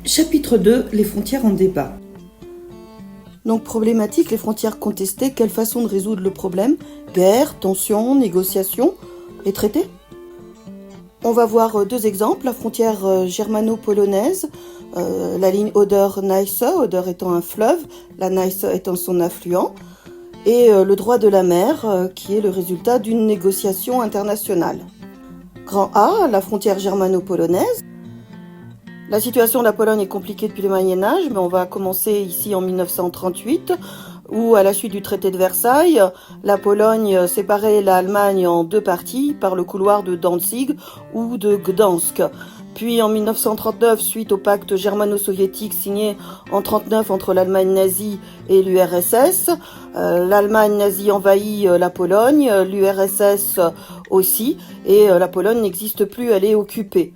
Chapitre 2. Les frontières en débat. Donc problématique, les frontières contestées, quelle façon de résoudre le problème? Guerre, tensions, négociations et traités? On va voir deux exemples, la frontière germano-polonaise, la ligne Oder-Neiße, Oder étant un fleuve, la Neiße étant son affluent, et le droit de la mer, qui est le résultat d'une négociation internationale. Grand A, la frontière germano-polonaise. La situation de la Pologne est compliquée depuis le Moyen-Âge, mais on va commencer ici en 1938, où à la suite du traité de Versailles, la Pologne séparait l'Allemagne en deux parties par le couloir de Danzig ou de Gdansk. Puis en 1939, suite au pacte germano-soviétique signé en 1939 entre l'Allemagne nazie et l'URSS, l'Allemagne nazie envahit la Pologne, l'URSS aussi, et la Pologne n'existe plus, elle est occupée.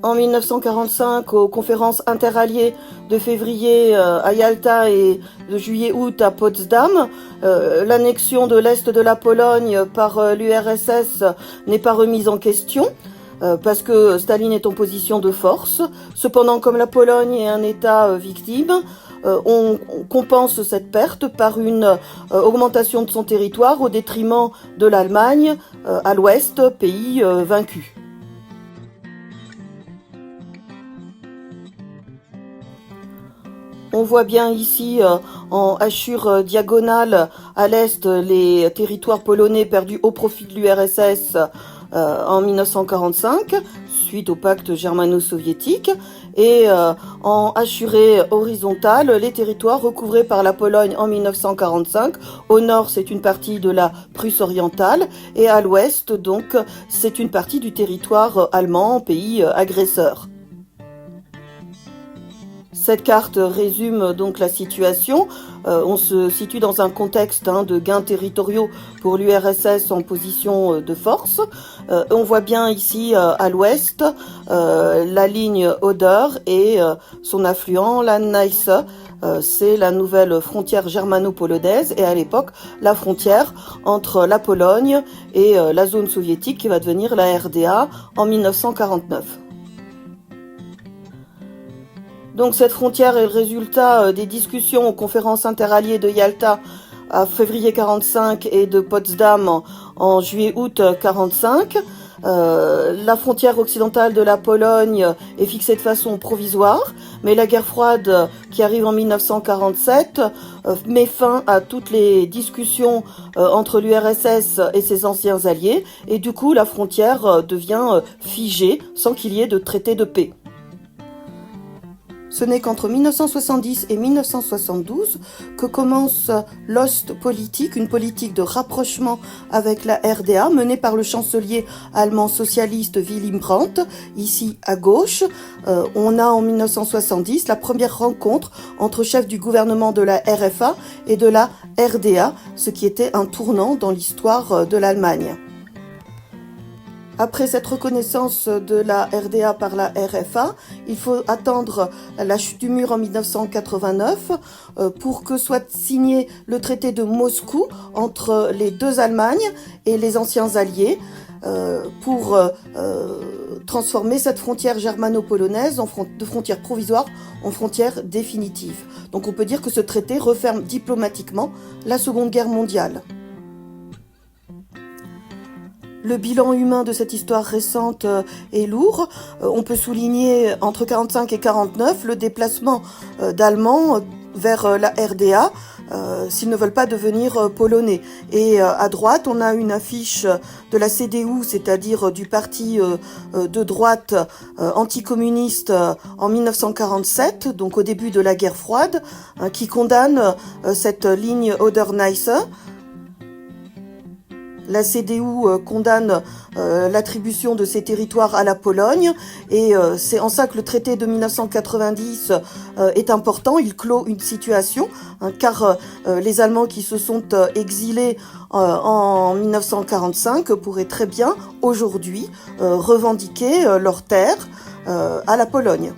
En 1945, aux conférences interalliées de février à Yalta et de juillet-août à Potsdam, l'annexion de l'Est de la Pologne par l'URSS n'est pas remise en question, parce que Staline est en position de force. Cependant, comme la Pologne est un État victime, on compense cette perte par une augmentation de son territoire au détriment de l'Allemagne à l'ouest, pays vaincu. On voit bien ici en hachure diagonale à l'est les territoires polonais perdus au profit de l'URSS en 1945 suite au pacte germano-soviétique et en hachure horizontale les territoires recouvrés par la Pologne en 1945. Au nord, c'est une partie de la Prusse orientale et à l'ouest, donc, c'est une partie du territoire allemand, pays agresseur. Cette carte résume donc la situation. On se situe dans un contexte de gains territoriaux pour l'URSS en position de force. On voit bien ici à l'ouest la ligne Oder et son affluent, la Neiße. C'est la nouvelle frontière germano-polonaise et à l'époque la frontière entre la Pologne et la zone soviétique qui va devenir la RDA en 1949. Donc cette frontière est le résultat des discussions aux conférences interalliées de Yalta à février 45 et de Potsdam en juillet-août 45. La frontière occidentale de la Pologne est fixée de façon provisoire, mais la guerre froide qui arrive en 1947 met fin à toutes les discussions entre l'URSS et ses anciens alliés, et du coup la frontière devient figée sans qu'il y ait de traité de paix. Ce n'est qu'entre 1970 et 1972 que commence l'Ostpolitik, une politique de rapprochement avec la RDA menée par le chancelier allemand socialiste Willy Brandt, ici à gauche. On a en 1970 la première rencontre entre chefs du gouvernement de la RFA et de la RDA, ce qui était un tournant dans l'histoire de l'Allemagne. Après cette reconnaissance de la RDA par la RFA, il faut attendre la chute du mur en 1989 pour que soit signé le traité de Moscou entre les deux Allemagnes et les anciens alliés pour transformer cette frontière germano-polonaise de frontière provisoire en frontière définitive. Donc on peut dire que ce traité referme diplomatiquement la Seconde Guerre mondiale. Le bilan humain de cette histoire récente est lourd. On peut souligner entre 45 et 49 le déplacement d'Allemands vers la RDA s'ils ne veulent pas devenir polonais. Et à droite, on a une affiche de la CDU, c'est-à-dire du parti de droite anticommuniste en 1947, donc au début de la guerre froide, qui condamne cette ligne Oder-Neiße. La CDU condamne l'attribution de ces territoires à la Pologne et c'est en ça que le traité de 1990 est important. Il clôt une situation car les Allemands qui se sont exilés en 1945 pourraient très bien aujourd'hui revendiquer leurs terres à la Pologne.